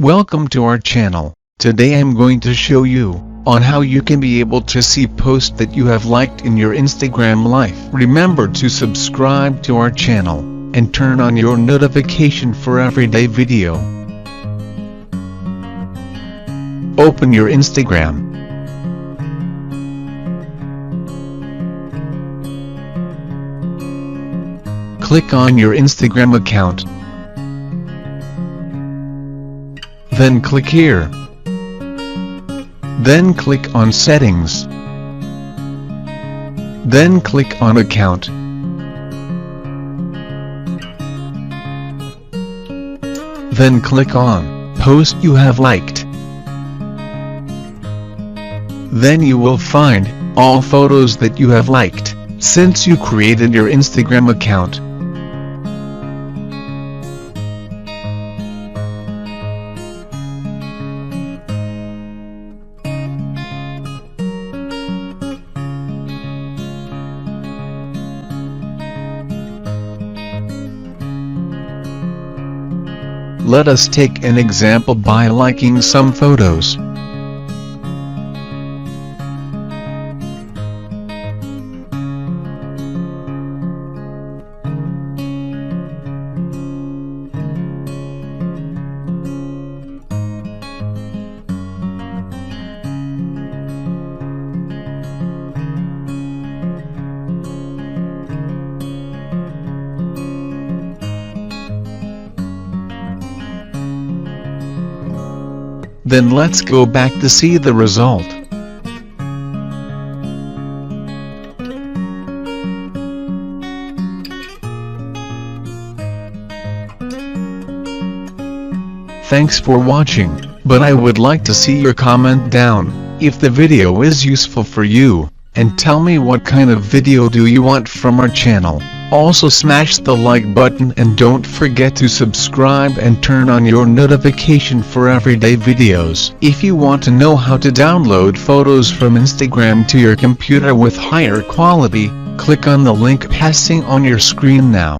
Welcome to our channel. Today I'm going to show you on how you can be able to see posts that you have liked in your Instagram life. Remember to subscribe to our channel and turn on your notification for everyday video. Open your Instagram. Click on your Instagram account. Then click here. Then click on Settings. Then click on Account. Then click on Post you have liked. Then you will find all photos that you have liked since you created your Instagram account. Let us take an example by liking some photos. Then let's go back to see the result. Thanks for watching, but I would like to see your comment down if the video is useful for you, and tell me what kind of video do you want from our channel. Also smash the like button and don't forget to subscribe and turn on your notification for everyday videos. If you want to know how to download photos from Instagram to your computer with higher quality, click on the link passing on your screen now.